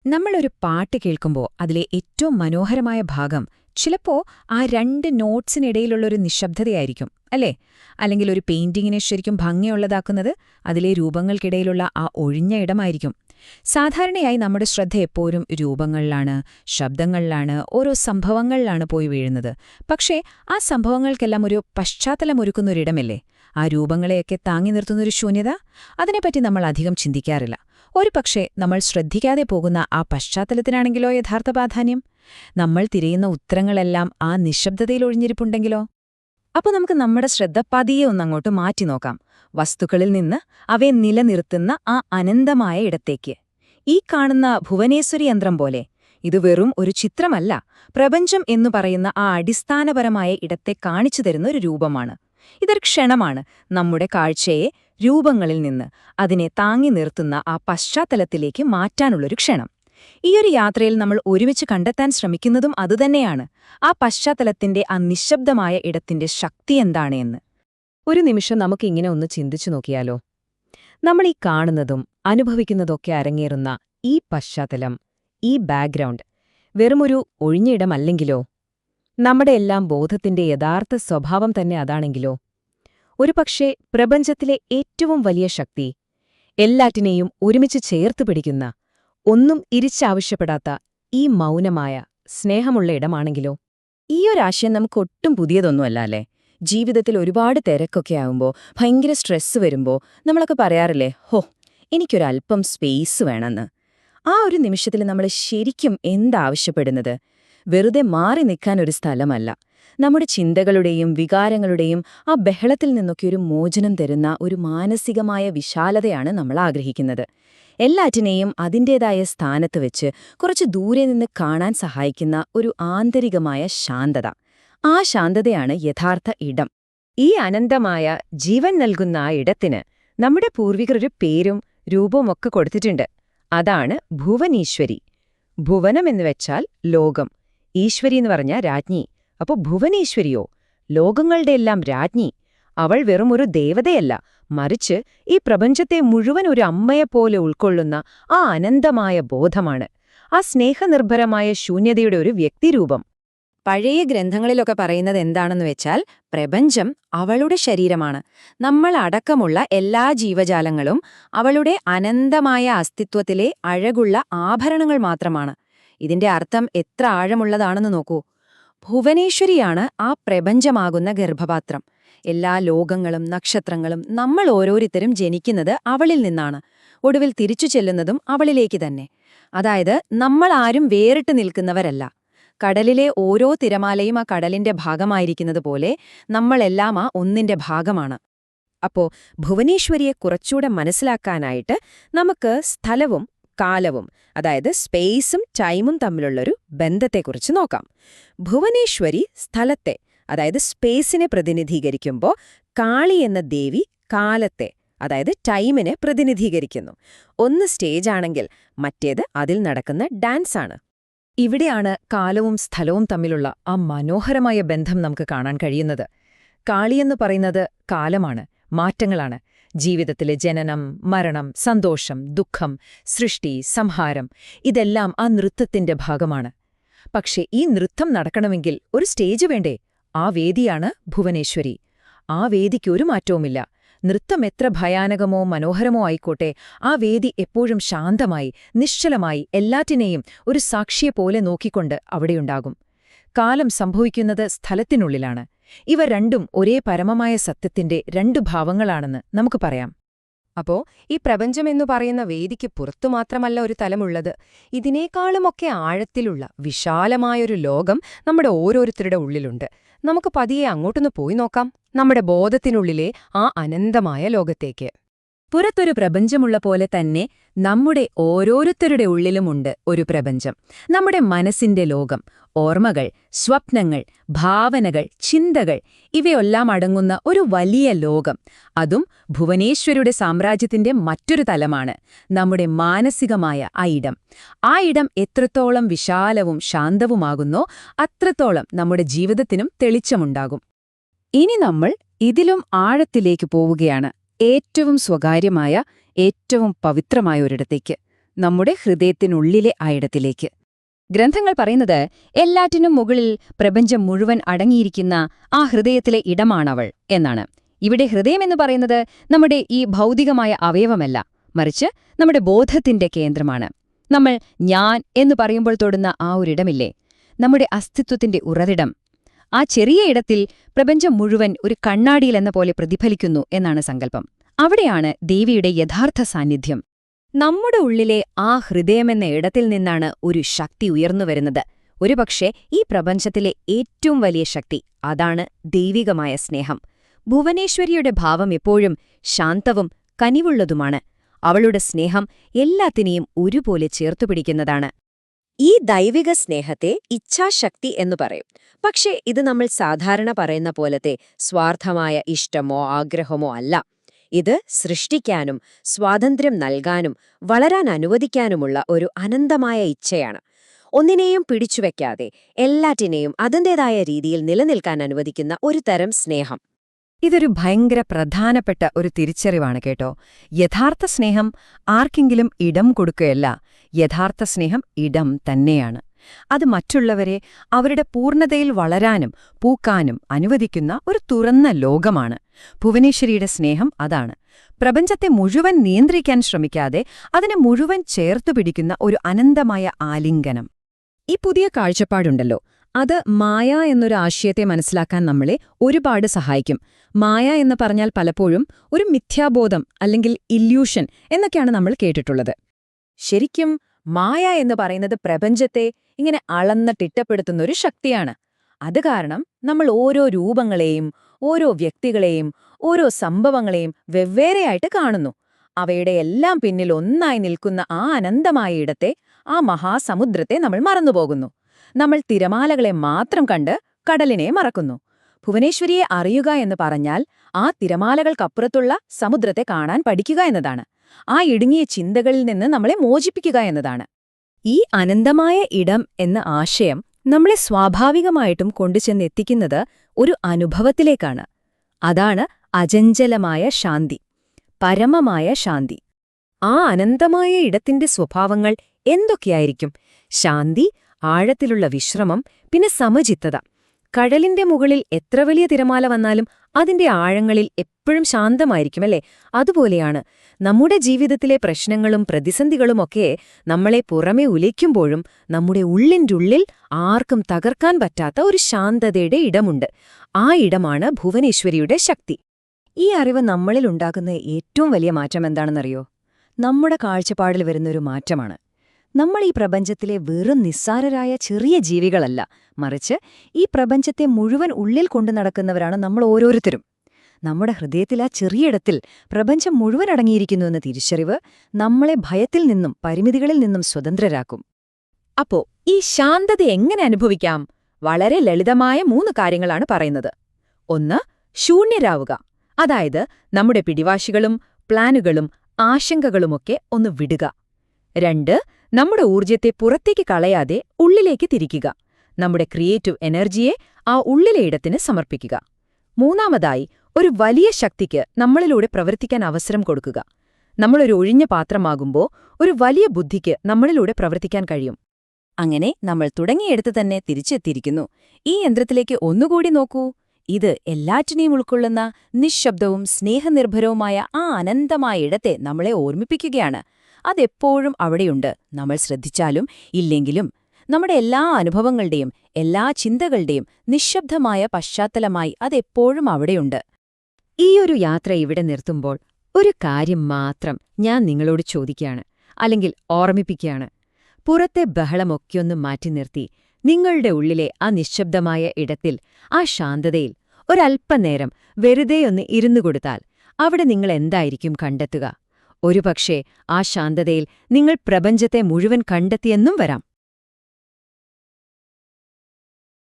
നമ്മളൊരു പാട്ട് കേൾക്കുമ്പോൾ അതിലെ ഏറ്റവും മനോഹരമായ ഭാഗം ചിലപ്പോ ആ രണ്ട് നോട്ട്സിനിടയിലുള്ളൊരു നിശബ്ദതയായിരിക്കും അല്ലേ? അല്ലെങ്കിൽ ഒരു പെയിന്റിങ്ങിനെ ശരിക്കും ഭംഗിയുള്ളതാക്കുന്നത് അതിലെ രൂപങ്ങൾക്കിടയിലുള്ള ആ ഒഴിഞ്ഞ ഇടമായിരിക്കും. സാധാരണയായി നമ്മുടെ ശ്രദ്ധ എപ്പോഴും രൂപങ്ങളിലാണ്, ശബ്ദങ്ങളിലാണ്, ഓരോ സംഭവങ്ങളിലാണ് പോയി വീഴുന്നത്. പക്ഷേ ആ സംഭവങ്ങൾക്കെല്ലാം ഒരു പശ്ചാത്തലമൊരുക്കുന്നൊരിടമല്ലേ ആ രൂപങ്ങളെയൊക്കെ താങ്ങി നിർത്തുന്നൊരു ശൂന്യത? അതിനെപ്പറ്റി നമ്മൾ അധികം ചിന്തിക്കാറില്ല. ഒരുപക്ഷേ നമ്മൾ ശ്രദ്ധിക്കാതെ പോകുന്ന ആ പശ്ചാത്തലത്തിനാണെങ്കിലോ യഥാർത്ഥ പ്രാധാന്യം? നമ്മൾ തിരയുന്ന ഉത്തരങ്ങളെല്ലാം ആ നിശബ്ദതയിൽ ഒഴിഞ്ഞിരിപ്പുണ്ടെങ്കിലോ? അപ്പോൾ നമുക്ക് നമ്മുടെ ശ്രദ്ധ പതിയെ ഒന്നങ്ങോട്ട് മാറ്റി നോക്കാം. വസ്തുക്കളിൽ നിന്ന് അവയെ നിലനിർത്തുന്ന ആ അനന്തമായ ഇടത്തേക്ക്. ഈ കാണുന്ന ഭുവനേശ്വരി യന്ത്രം പോലെ ഇത് വെറും ഒരു ചിത്രമല്ല, പ്രപഞ്ചം എന്നു പറയുന്ന ആ അടിസ്ഥാനപരമായ ഇടത്തെ കാണിച്ചു തരുന്ന ഒരു രൂപമാണ്. ഇതൊരു ക്ഷണമാണ്, നമ്മുടെ കാഴ്ചയെ രൂപങ്ങളിൽ നിന്ന് അതിനെ താങ്ങി നിർത്തുന്ന ആ പശ്ചാത്തലത്തിലേക്ക് മാറ്റാനുള്ളൊരു ക്ഷണം. ഈയൊരു യാത്രയിൽ നമ്മൾ ഒരുമിച്ച് കണ്ടെത്താൻ ശ്രമിക്കുന്നതും അതുതന്നെയാണ്, ആ പശ്ചാത്തലത്തിന്റെ ആ നിശബ്ദമായ ഇടത്തിന്റെ ശക്തി എന്താണ് എന്ന്. ഒരു നിമിഷം നമുക്കിങ്ങനെ ഒന്ന് ചിന്തിച്ചു നോക്കിയാലോ? നമ്മൾ ഈ കാണുന്നതും അനുഭവിക്കുന്നതൊക്കെ അരങ്ങേറുന്ന ഈ പശ്ചാത്തലം, ഈ ബാക്ക്ഗ്രൗണ്ട് വെറുമൊരു ഒഴിഞ്ഞയിടമല്ലെങ്കിലോ? നമ്മുടെ എല്ലാം ബോധത്തിന്റെ യഥാർത്ഥ സ്വഭാവം തന്നെ അതാണെങ്കിലോ? ഒരുപക്ഷേ പ്രപഞ്ചത്തിലെ ഏറ്റവും വലിയ ശക്തി, എല്ലാറ്റിനെയും ഒരുമിച്ച് ചേർത്ത് പിടിക്കുന്ന, ഒന്നും ഇരിച്ചാവശ്യപ്പെടാത്ത ഈ മൗനമായ സ്നേഹമുള്ള ഇടമാണെങ്കിലോ? ഈയൊരാശയം നമുക്കൊട്ടും പുതിയതൊന്നുമല്ല അല്ലേ? ജീവിതത്തിൽ ഒരുപാട് തിരക്കൊക്കെ ആവുമ്പോൾ, ഭയങ്കര സ്ട്രെസ് വരുമ്പോൾ നമ്മളൊക്കെ പറയാറില്ലേ, ഹോ എനിക്കൊരല്പം സ്പേസ് വേണമെന്ന്. ആ ഒരു നിമിഷത്തിൽ നമ്മൾ ശരിക്കും എന്താവശ്യപ്പെടുന്നത്? വെറുതെ മാറി നിൽക്കാനൊരു സ്ഥലമല്ല, നമ്മുടെ ചിന്തകളുടെയും വികാരങ്ങളുടെയും ആ ബഹളത്തിൽ നിന്നൊക്കെ ഒരു മോചനം തരുന്ന ഒരു മാനസികമായ വിശാലതയാണ് നമ്മൾ ആഗ്രഹിക്കുന്നത്. എല്ലാറ്റിനെയും അതിൻ്റേതായ സ്ഥാനത്ത് വെച്ച് കുറച്ച് ദൂരെ നിന്ന് കാണാൻ സഹായിക്കുന്ന ഒരു ആന്തരികമായ ശാന്തത. ആ ശാന്തതയാണ് യഥാർത്ഥ ഇടം. ഈ അനന്തമായ ജീവൻ നൽകുന്ന ആ ഇടത്തിന് നമ്മുടെ പൂർവികർ ഒരു പേരും രൂപവുമൊക്കെ കൊടുത്തിട്ടുണ്ട്. അതാണ് ഭുവനീശ്വരി. ഭുവനം എന്ന് വെച്ചാൽ ലോകം, ഈശ്വരി എന്ന് പറഞ്ഞ രാജ്ഞി. അപ്പോൾ ഭുവനേശ്വരിയോ, ലോകങ്ങളുടെയെല്ലാം രാജ്ഞി. അവൾ വെറുമൊരു ദേവതയല്ല, മറിച്ച് ഈ പ്രപഞ്ചത്തെ മുഴുവൻ ഒരു അമ്മയെപ്പോലെ ഉൾക്കൊള്ളുന്ന ആ അനന്തമായ ബോധമാണ്, ആ സ്നേഹനിർഭരമായ ശൂന്യതയുടെ ഒരു വ്യക്തിരൂപം. പഴയ ഗ്രന്ഥങ്ങളിലൊക്കെ പറയുന്നത് എന്താണെന്ന് വെച്ചാൽ, പ്രപഞ്ചം അവളുടെ ശരീരമാണ്. നമ്മൾ അടക്കമുള്ള എല്ലാ ജീവജാലങ്ങളും അവളുടെ അനന്തമായ അസ്തിത്വത്തിലെ അഴകുള്ള ആഭരണങ്ങൾ മാത്രമാണ്. ഇതിന്റെ അർത്ഥം എത്ര ആഴമുള്ളതാണെന്ന് നോക്കൂ. ഭുവനേശ്വരിയാണ് ആ പ്രപഞ്ചമാകുന്ന ഗർഭപാത്രം. എല്ലാ ലോകങ്ങളും നക്ഷത്രങ്ങളും നമ്മൾ ഓരോരുത്തരും ജനിക്കുന്നത് അവളിൽ നിന്നാണ്, ഒടുവിൽ തിരിച്ചു ചെല്ലുന്നതും അവളിലേക്ക് തന്നെ. അതായത് നമ്മൾ ആരും വേറിട്ട് നിൽക്കുന്നവരല്ല. കടലിലെ ഓരോ തിരമാലയും ആ കടലിന്റെ ഭാഗമായിരിക്കുന്നത് പോലെ നമ്മളെല്ലാം ആ ഒന്നിന്റെ ഭാഗമാണ്. അപ്പോ ഭുവനേശ്വരിയെ കുറച്ചുകൂടെ മനസ്സിലാക്കാനായിട്ട് നമുക്ക് സ്ഥലവും കാലവും, അതായത് സ്പേസും ടൈമും തമ്മിലുള്ളൊരു ബന്ധത്തെക്കുറിച്ച് നോക്കാം. ഭുവനേശ്വരി സ്ഥലത്തെ, അതായത് സ്പേസിനെ പ്രതിനിധീകരിക്കുമ്പോൾ, കാളി എന്ന ദേവി കാലത്തെ, അതായത് ടൈമിനെ പ്രതിനിധീകരിക്കുന്നു. ഒന്ന് സ്റ്റേജാണെങ്കിൽ മറ്റേത് അതിൽ നടക്കുന്ന ഡാൻസാണ്. ഇവിടെയാണ് കാലവും സ്ഥലവും തമ്മിലുള്ള ആ മനോഹരമായ ബന്ധം നമുക്ക് കാണാൻ കഴിയുന്നത്. കാളിയെന്ന് പറയുന്നത് കാലമാണ്, മാറ്റങ്ങളാണ്. ജീവിതത്തിലെ ജനനം, മരണം, സന്തോഷം, ദുഃഖം, സൃഷ്ടി, സംഹാരം, ഇതെല്ലാം ആ നൃത്തത്തിന്റെ ഭാഗമാണ്. പക്ഷേ ഈ നൃത്തം നടക്കണമെങ്കിൽ ഒരു സ്റ്റേജ് വേണ്ടേ? ആ വേദിയാണ് ഭുവനേശ്വരി. ആ വേദിക്കൊരു മാറ്റവുമില്ല. നൃത്തം എത്ര ഭയാനകമോ മനോഹരമോ ആയിക്കോട്ടെ, ആ വേദി എപ്പോഴും ശാന്തമായി, നിശ്ചലമായി, എല്ലാറ്റിനെയും ഒരു സാക്ഷിയെപ്പോലെ നോക്കിക്കൊണ്ട് അവിടെയുണ്ടാകും. കാലം സംഭവിക്കുന്നത് സ്ഥലത്തിനുള്ളിലാണ്. ഇവ രണ്ടും ഒരേ പരമമായ സത്യത്തിന്റെ രണ്ടു ഭാവങ്ങളാണെന്ന് നമുക്ക് പറയാം. അപ്പോ ഈ പ്രപഞ്ചമെന്നു പറയുന്ന വേദിക്ക് പുറത്തു മാത്രമല്ല ഒരു തലമുള്ളത്, ഇതിനേക്കാളുമൊക്കെ ആഴത്തിലുള്ള വിശാലമായൊരു ലോകം നമ്മുടെ ഓരോരുത്തരുടെ ഉള്ളിലുണ്ട്. നമുക്ക് പതിയെ അങ്ങോട്ടൊന്ന് പോയി നോക്കാം, നമ്മുടെ ബോധത്തിനുള്ളിലെ ആ അനന്തമായ ലോകത്തേക്ക്. പുറത്തൊരു പ്രപഞ്ചമുള്ള പോലെ തന്നെ നമ്മുടെ ഓരോരുത്തരുടെ ഉള്ളിലുമുണ്ട് ഒരു പ്രപഞ്ചം. നമ്മുടെ മനസ്സിന്റെ ലോകം, ഓർമ്മകൾ, സ്വപ്നങ്ങൾ, ഭാവനകൾ, ചിന്തകൾ, ഇവയെല്ലാം അടങ്ങുന്ന ഒരു വലിയ ലോകം. അതും ഭുവനേശ്വരിയുടെ സാമ്രാജ്യത്തിന്റെ മറ്റൊരു തലമാണ്, നമ്മുടെ മാനസികമായ ആ ഇടം. ആ ഇടം എത്രത്തോളം വിശാലവും ശാന്തവുമാകുന്നോ അത്രത്തോളം നമ്മുടെ ജീവിതത്തിനും തെളിച്ചമുണ്ടാകും. ഇനി നമ്മൾ ഇതിലും ആഴത്തിലേക്ക് പോവുകയാണ്, ഏറ്റവും സ്വകാര്യമായ, ഏറ്റവും പവിത്രമായ ഒരിടത്തേക്ക്, നമ്മുടെ ഹൃദയത്തിനുള്ളിലെ ആ ഇടത്തിലേക്ക്. ഗ്രന്ഥങ്ങൾ പറയുന്നത് എല്ലാറ്റിനും മുകളിൽ പ്രപഞ്ചം മുഴുവൻ അടങ്ങിയിരിക്കുന്ന ആ ഹൃദയത്തിലെ ഇടമാണവൾ എന്നാണ്. ഇവിടെ ഹൃദയമെന്ന് പറയുന്നത് നമ്മുടെ ഈ ഭൗതികമായ അവയവമല്ല, മറിച്ച് നമ്മുടെ ബോധത്തിന്റെ കേന്ദ്രമാണ്. നമ്മൾ ഞാൻ എന്ന് പറയുമ്പോൾ തൊടുന്ന ആ ഒരിടമില്ലേ, നമ്മുടെ അസ്തിത്വത്തിന്റെ ഉറവിടം. ആ ചെറിയ ഇടത്തിൽ പ്രപഞ്ചം മുഴുവൻ ഒരു കണ്ണാടിയിലെന്ന പോലെ പ്രതിഫലിക്കുന്നു എന്നാണ് സങ്കല്പം. അവിടെയാണ് ദേവിയുടെ യഥാർത്ഥ സാന്നിധ്യം. നമ്മുടെ ഉള്ളിലെ ആ ഹൃദയമെന്ന ഇടത്തിൽ നിന്നാണ് ഒരു ശക്തി ഉയർന്നുവരുന്നത്. ഒരുപക്ഷെ ഈ പ്രപഞ്ചത്തിലെ ഏറ്റവും വലിയ ശക്തി അതാണ് ദൈവികമായ സ്നേഹം. ഭുവനേശ്വരിയുടെ ഭാവം എപ്പോഴും ശാന്തവും കനിവുള്ളതുമാണ്. അവളുടെ സ്നേഹം എല്ലാത്തിനെയും ഒരുപോലെ ചേർത്തുപിടിക്കുന്നതാണ്. ഈ ദൈവിക സ്നേഹത്തെ ഇച്ഛാശക്തി എന്നു പറയും. പക്ഷേ ഇത് നമ്മൾ സാധാരണ പറയുന്ന പോലത്തെ സ്വാർത്ഥമായ ഇഷ്ടമോ ആഗ്രഹമോ അല്ല. ഇത് സൃഷ്ടിക്കാനും സ്വാതന്ത്ര്യം നൽകാനും വളരാൻ അനുവദിക്കാനുമുള്ള ഒരു അനന്തമായ ഇച്ഛയാണ്. ഒന്നിനെയും പിടിച്ചുവെക്കാതെ എല്ലാറ്റിനെയും അതിൻ്റേതായ രീതിയിൽ നിലനിൽക്കാൻ അനുവദിക്കുന്ന ഒരു തരം സ്നേഹം. ഇതൊരു ഭയങ്കര പ്രധാനപ്പെട്ട ഒരു തിരിച്ചറിവാണ് കേട്ടോ. യഥാർത്ഥ സ്നേഹം ആർക്കെങ്കിലും ഇടം കൊടുക്കുകയല്ല, യഥാർത്ഥ സ്നേഹം ഇടം തന്നെയാണ്. അത് മറ്റുള്ളവരെ അവരുടെ പൂർണ്ണതയിൽ വളരാനും പൂക്കാനും അനുവദിക്കുന്ന ഒരു തുറന്ന ലോകമാണ്. ഭുവനേശ്വരിയുടെ സ്നേഹം അതാണ്. പ്രപഞ്ചത്തെ മുഴുവൻ നിയന്ത്രിക്കാൻ ശ്രമിക്കാതെ അതിനെ മുഴുവൻ ചേർത്തുപിടിക്കുന്ന ഒരു അനന്തമായ ആലിംഗനം. ഈ പുതിയ കാഴ്ചപ്പാടുണ്ടല്ലോ, അത് മായ എന്നൊരു ആശയത്തെ മനസ്സിലാക്കാൻ നമ്മളെ ഒരുപാട് സഹായിക്കും. മായ എന്ന് പറഞ്ഞാൽ പലപ്പോഴും ഒരു മിഥ്യാബോധം അല്ലെങ്കിൽ ഇല്യൂഷൻ എന്നൊക്കെയാണ് നമ്മൾ കേട്ടിട്ടുള്ളത്. ശരിക്കും മായ എന്ന് പറയുന്നത് പ്രപഞ്ചത്തെ ഇങ്ങനെ അളന്നിട്ടിട്ടപ്പെടുത്തുന്ന ഒരു ശക്തിയാണ്. അത് കാരണം നമ്മൾ ഓരോ രൂപങ്ങളെയും ഓരോ വ്യക്തികളെയും ഓരോ സംഭവങ്ങളെയും വെവ്വേറെയായിട്ട് കാണുന്നു. അവയുടെ എല്ലാം പിന്നിൽ ഒന്നായി നിൽക്കുന്ന ആ അനന്തമായ ഇടത്തെ, ആ മഹാസമുദ്രത്തെ നമ്മൾ മറന്നുപോകുന്നു. നമ്മൾ തിരമാലകളെ മാത്രം കണ്ട് കടലിനെ മറക്കുന്നു. ഭുവനേശ്വരിയെ അറിയുക എന്ന് പറഞ്ഞാൽ ആ തിരമാലകൾക്കപ്പുറത്തുള്ള സമുദ്രത്തെ കാണാൻ പഠിക്കുക എന്നതാണ്. ആ ഇടുങ്ങിയ ചിന്തകളിൽ നിന്ന് നമ്മളെ മോചിപ്പിക്കുക എന്നതാണ്. ഈ അനന്തമായ ഇടം എന്ന ആശയം നമ്മളെ സ്വാഭാവികമായിട്ടും കൊണ്ടുചെന്നെത്തിക്കുന്നത് ഒരു അനുഭവത്തിലേക്കാണ്. അതാണ് അചഞ്ചലമായ ശാന്തി, പരമമായ ശാന്തി. ആ അനന്തമായ ഇടത്തിന്റെ സ്വഭാവങ്ങൾ എന്തൊക്കെയായിരിക്കും? ശാന്തി, ആഴത്തിലുള്ള വിശ്രമം, പിന്നെ സമചിത്തത. കടലിന്റെ മുകളിൽ എത്ര വലിയ തിരമാല വന്നാലും അതിന്റെ ആഴങ്ങളിൽ എപ്പോഴും ശാന്തമായിരിക്കുമല്ലേ? അതുപോലെയാണ് നമ്മുടെ ജീവിതത്തിലെ പ്രശ്നങ്ങളും പ്രതിസന്ധികളുമൊക്കെ നമ്മളെ പുറമെ ഉലയ്ക്കുമ്പോഴും നമ്മുടെ ഉള്ളിൻ്റെ ആർക്കും തകർക്കാൻ പറ്റാത്ത ഒരു ശാന്തതയുടെ ഇടമുണ്ട്. ആ ഇടമാണ് ഭുവനേശ്വരിയുടെ ശക്തി. ഈ അറിവ് നമ്മളിൽ ഉണ്ടാക്കുന്ന ഏറ്റവും വലിയ മാറ്റം എന്താണെന്നറിയോ? നമ്മുടെ കാഴ്ചപ്പാടിൽ വരുന്നൊരു മാറ്റമാണ്. നമ്മൾ ഈ പ്രപഞ്ചത്തിലെ വെറും നിസ്സാരരായ ചെറിയ ജീവികളല്ല, മറിച്ച് ഈ പ്രപഞ്ചത്തെ മുഴുവൻ ഉള്ളിൽ കൊണ്ടു നടക്കുന്നവരാണ് നമ്മൾ ഓരോരുത്തരും. നമ്മുടെ ഹൃദയത്തിൽ ആ ചെറിയിടത്തിൽ പ്രപഞ്ചം മുഴുവൻ അടങ്ങിയിരിക്കുന്നുവെന്ന തിരിച്ചറിവ് നമ്മളെ ഭയത്തിൽ നിന്നും പരിമിതികളിൽ നിന്നും സ്വതന്ത്രരാക്കും. അപ്പോ ഈ ശാന്തത എങ്ങനെ അനുഭവിക്കാം? വളരെ ലളിതമായ 3 കാര്യങ്ങളാണ് പറയുന്നത്. 1. ശൂന്യരാവുക. അതായത് നമ്മുടെ പിടിവാശികളും പ്ലാനുകളും ആശങ്കകളുമൊക്കെ ഒന്ന് വിടുക. 2. നമ്മുടെ ഊർജ്ജത്തെ പുറത്തേക്ക് കളയാതെ ഉള്ളിലേക്ക് തിരിക്കുക. നമ്മുടെ ക്രിയേറ്റീവ് എനർജിയെ ആ ഉള്ളിലെ ഇടത്തിന് സമർപ്പിക്കുക. 3. ഒരു വലിയ ശക്തിക്ക് നമ്മളിലൂടെ പ്രവർത്തിക്കാൻ അവസരം കൊടുക്കുക. നമ്മളൊരു ഒഴിഞ്ഞ പാത്രമാകുമ്പോൾ ഒരു വലിയ ബുദ്ധിക്ക് നമ്മളിലൂടെ പ്രവർത്തിക്കാൻ കഴിയും. അങ്ങനെ നമ്മൾ തുടങ്ങിയെടുത്ത് തന്നെ തിരിച്ചെത്തിയിരിക്കുന്നു. ഈ യന്ത്രത്തിലേക്ക് ഒന്നുകൂടി നോക്കൂ. ഇത് എല്ലാറ്റിനെയും ഉൾക്കൊള്ളുന്ന നിശ്ശബ്ദവും സ്നേഹനിർഭരവുമായ ആ അനന്തമായ ഇടത്തെ നമ്മളെ ഓർമ്മിപ്പിക്കുകയാണ്. അതെപ്പോഴും അവിടെയുണ്ട്, നമ്മൾ ശ്രദ്ധിച്ചാലും ഇല്ലെങ്കിലും. നമ്മുടെ എല്ലാ അനുഭവങ്ങളുടെയും എല്ലാ ചിന്തകളുടെയും നിശ്ശബ്ദമായ പശ്ചാത്തലമായി അതെപ്പോഴും അവിടെയുണ്ട്. ഈയൊരു യാത്ര ഇവിടെ നിർത്തുമ്പോൾ ഒരു കാര്യം മാത്രം ഞാൻ നിങ്ങളോട് ചോദിക്കുകയാണ്, അല്ലെങ്കിൽ ഓർമ്മിപ്പിക്കുകയാണ്. പുറത്തെ ബഹളമൊക്കെയൊന്ന് മാറ്റി നിർത്തി നിങ്ങളുടെ ഉള്ളിലെ ആ നിശ്ശബ്ദമായ ഇടത്തിൽ, ആ ശാന്തതയിൽ ഒരല്പനേരം വെറുതെയൊന്ന് ഇരുന്നു കൊടുത്താൽ അവിടെ നിങ്ങൾ എന്തായിരിക്കും കണ്ടെത്തുക? ഒരുപക്ഷേ ആ ശാന്തതയിൽ നിങ്ങൾ പ്രപഞ്ചത്തെ മുഴുവൻ കണ്ടെത്തിയെന്നും വരാം.